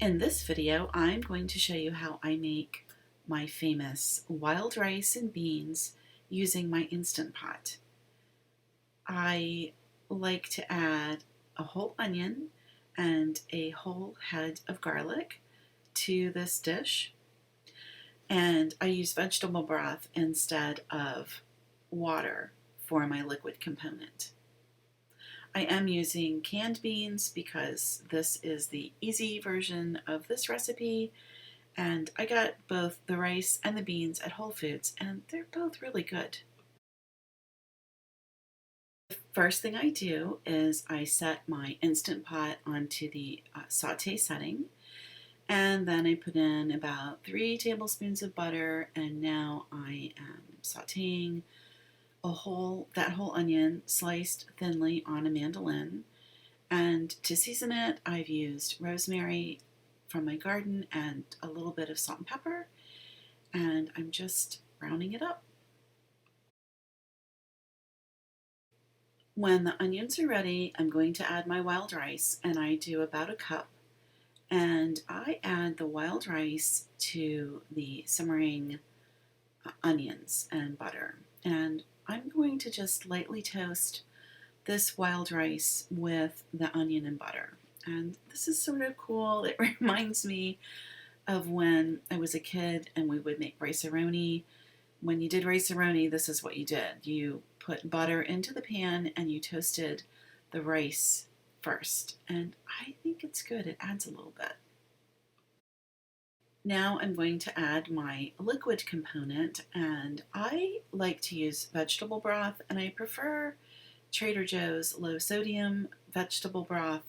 In this video, I'm going to show you how I make my famous wild rice and beans using my Instant Pot. I like to add a whole onion and a whole head of garlic to this dish, and I use vegetable broth instead of water for my liquid component. I am using canned beans because this is the easy version of this recipe, and I got both the rice and the beans at Whole Foods, and they're both really good. The first thing I do is I set my Instant Pot onto the saute setting, and then I put in about 3 tablespoons of butter, and now I am sauteing that whole onion sliced thinly on a mandolin. And to season it, I've used rosemary from my garden and a little bit of salt and pepper, and I'm just browning it up. When the onions are ready, I'm going to add my wild rice, and I do about a cup. And I add the wild rice to the simmering onions and butter. And I'm going to just lightly toast this wild rice with the onion and butter. And this is sort of cool. It reminds me of when I was a kid and we would make rice-a-roni. When you did rice-a-roni, this is what you did. You put butter into the pan and you toasted the rice first. And I think it's good. It adds a little bit. Now I'm going to add my liquid component, and I like to use vegetable broth, and I prefer Trader Joe's low sodium vegetable broth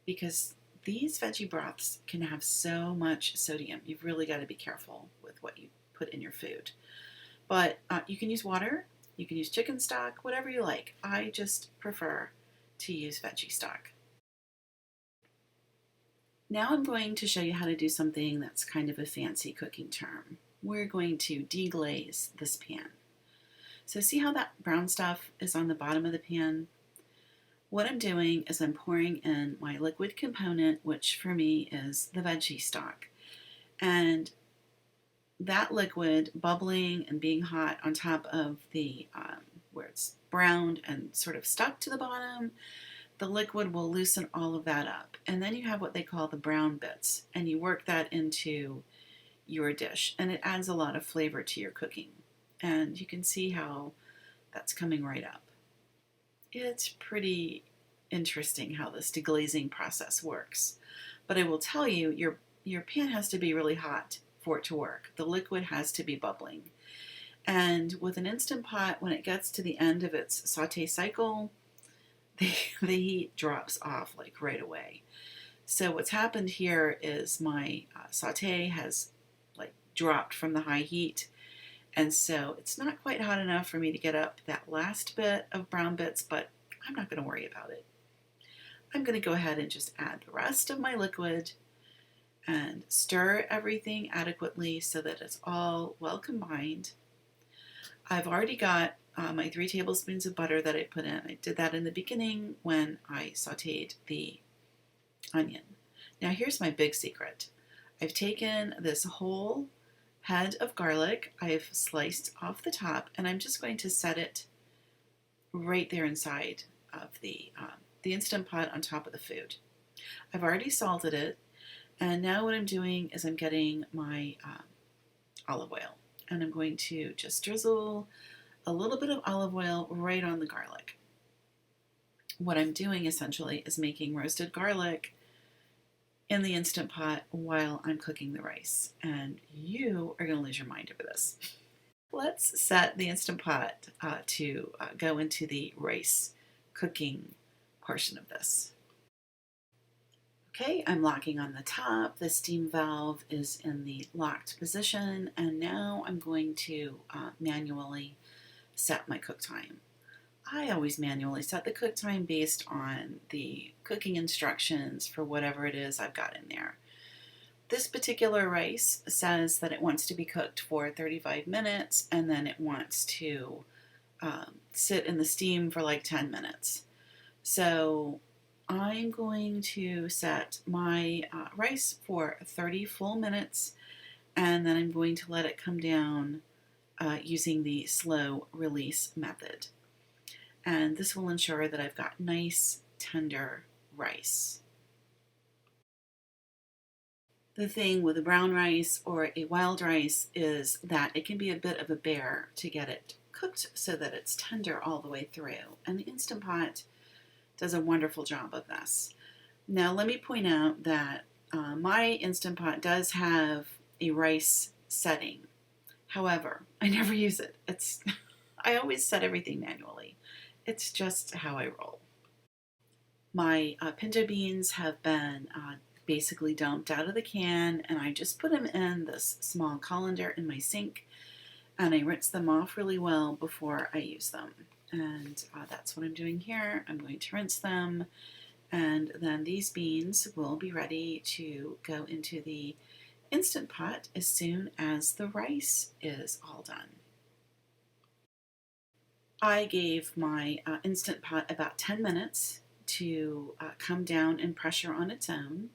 because these veggie broths can have so much sodium. You've really got to be careful with what you put in your food. But you can use water, you can use chicken stock, whatever you like. I just prefer to use veggie stock. Now I'm going to show you how to do something that's kind of a fancy cooking term. We're going to deglaze this pan. So see how that brown stuff is on the bottom of the pan? What I'm doing is I'm pouring in my liquid component, which for me is the veggie stock. And that liquid bubbling and being hot on top of the, where it's browned and sort of stuck to the bottom, the liquid will loosen all of that up. And then you have what they call the brown bits, and you work that into your dish, and it adds a lot of flavor to your cooking. And you can see how that's coming right up. It's pretty interesting how this deglazing process works. But I will tell you, your pan has to be really hot for it to work. The liquid has to be bubbling. And with an Instant Pot, when it gets to the end of its saute cycle, the heat drops off like right away. So what's happened here is my saute has like dropped from the high heat, and so it's not quite hot enough for me to get up that last bit of brown bits, but I'm not going to worry about it. I'm going to go ahead and just add the rest of my liquid and stir everything adequately so that it's all well combined. I've already got my 3 tablespoons of butter that I put in. I did that in the beginning when I sauteed the onion. Now here's my big secret. I've taken this whole head of garlic, I've sliced off the top, and I'm just going to set it right there inside of the Instant Pot on top of the food. I've already salted it, and now what I'm doing is I'm getting my olive oil, and I'm going to just drizzle a little bit of olive oil right on the garlic. What I'm doing essentially is making roasted garlic in the Instant Pot while I'm cooking the rice, and you are going to lose your mind over this. Let's set the Instant Pot to go into the rice cooking portion of this. Okay, I'm locking on the top. The steam valve is in the locked position, and now I'm going to manually set my cook time. I always manually set the cook time based on the cooking instructions for whatever it is I've got in there. This particular rice says that it wants to be cooked for 35 minutes and then it wants to sit in the steam for like 10 minutes. So I'm going to set my rice for 30 full minutes, and then I'm going to let it come down using the slow release method. And this will ensure that I've got nice, tender rice. The thing with a brown rice or a wild rice is that it can be a bit of a bear to get it cooked so that it's tender all the way through. And the Instant Pot does a wonderful job of this. Now, let me point out that my Instant Pot does have a rice setting. However, I never use it. I always set everything manually. It's just how I roll. My pinto beans have been basically dumped out of the can, and I just put them in this small colander in my sink, and I rinse them off really well before I use them. And that's what I'm doing here. I'm going to rinse them, and then these beans will be ready to go into the Instant Pot as soon as the rice is all done. I gave my Instant Pot about 10 minutes to come down and pressure on its own.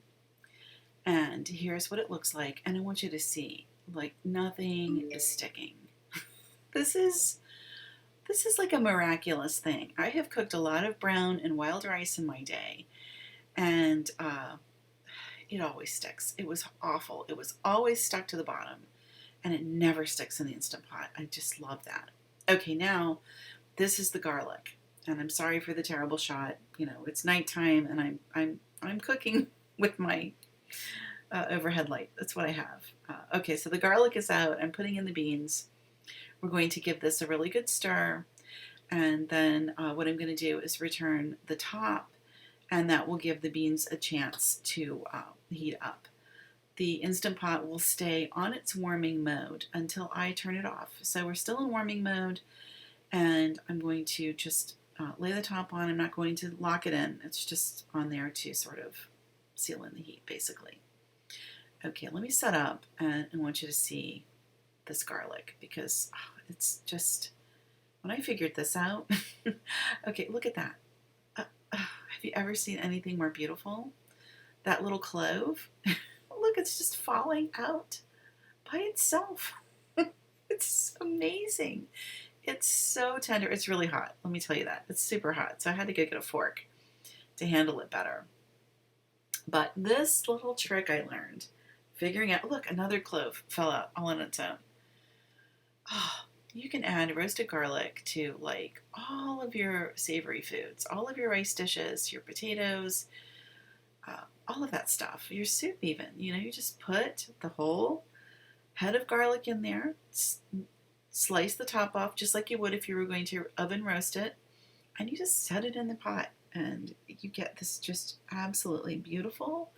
And here's what it looks like. And I want you to see, like, nothing is sticking. This is like a miraculous thing. I have cooked a lot of brown and wild rice in my day, and it always sticks. It was awful. It was always stuck to the bottom, and it never sticks in the Instant Pot. I just love that. Okay, now this is the garlic, and I'm sorry for the terrible shot. You know, it's nighttime, and I'm cooking with my overhead light. That's what I have. Okay, so the garlic is out. I'm putting in the beans. We're going to give this a really good stir, and then what I'm going to do is return the top, and that will give the beans a chance to heat up. The Instant Pot will stay on its warming mode until I turn it off. So we're still in warming mode, and I'm going to just lay the top on. I'm not going to lock it in. It's just on there to sort of seal in the heat, basically. Okay, let me set up, and I want you to see this garlic, because it's just, when I figured this out, okay, look at that. Have you ever seen anything more beautiful? That little clove, look, it's just falling out by itself. It's amazing. It's so tender. It's really hot. Let me tell you that. It's super hot. So I had to go get a fork to handle it better. But this little trick I learned, figuring out, look, another clove fell out all on its own. Oh, you can add roasted garlic to like all of your savory foods, all of your rice dishes, your potatoes, all of that stuff, your soup even. You know, you just put the whole head of garlic in there, slice the top off just like you would if you were going to oven roast it, and you just set it in the pot, and you get this just absolutely beautiful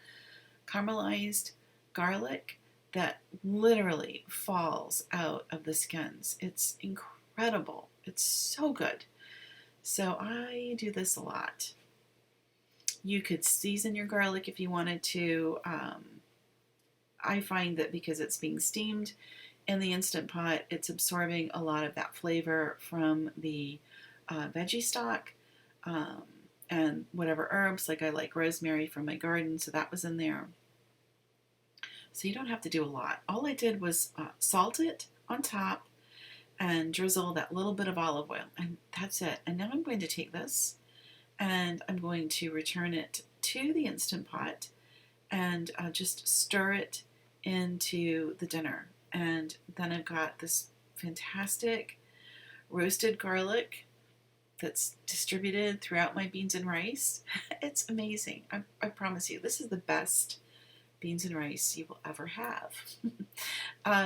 caramelized garlic that literally falls out of the skins. It's incredible. It's so good. So I do this a lot. You could season your garlic if you wanted to. I find that because it's being steamed in the Instant Pot, it's absorbing a lot of that flavor from the veggie stock, and whatever herbs. Like I like rosemary from my garden, so that was in there. So you don't have to do a lot. All I did was salt it on top and drizzle that little bit of olive oil, and that's it. And now I'm going to take this and I'm going to return it to the Instant Pot and just stir it into the dinner. And then I've got this fantastic roasted garlic that's distributed throughout my beans and rice. It's amazing. I promise you, this is the best beans and rice you will ever have.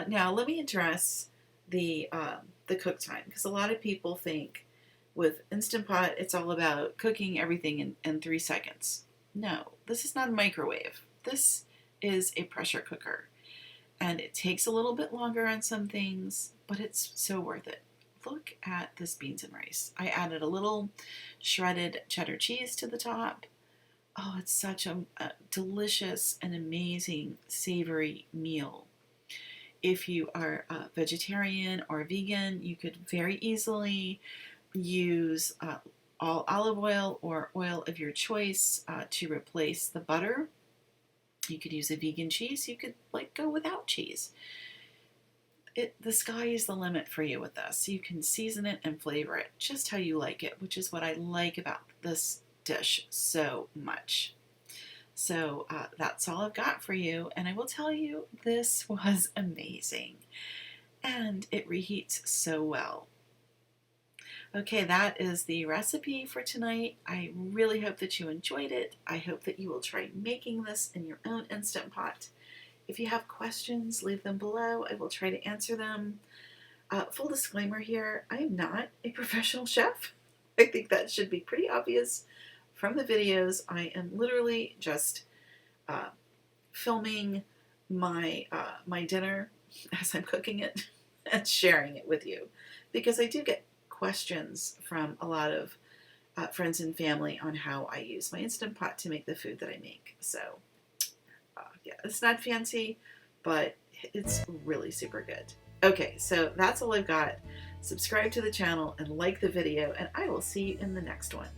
Now let me address the cook time, because a lot of people think with Instant Pot it's all about cooking everything in 3 seconds. No, this is not a microwave. This is a pressure cooker, and it takes a little bit longer on some things, but it's so worth it. Look at this beans and rice. I added a little shredded cheddar cheese to the top. Oh, it's such a delicious and amazing savory meal. If you are a vegetarian or vegan, you could very easily use all olive oil or oil of your choice to replace the butter. You could use a vegan cheese. You could go without cheese. The sky is the limit for you with this. You can season it and flavor it just how you like it, which is what I like about this dish so much. So that's all I've got for you, and I will tell you, this was amazing, and it reheats so well. Okay, that is the recipe for tonight. I really hope that you enjoyed it. I hope that you will try making this in your own Instant Pot. If you have questions, leave them below. I will try to answer them. Full disclaimer here, I am not a professional chef. I think that should be pretty obvious from the videos. I am literally just filming my dinner as I'm cooking it and sharing it with you, because I do get questions from a lot of friends and family on how I use my Instant Pot to make the food that I make. So yeah, it's not fancy, but it's really super good. Okay, so that's all I've got. Subscribe to the channel and like the video, and I will see you in the next one.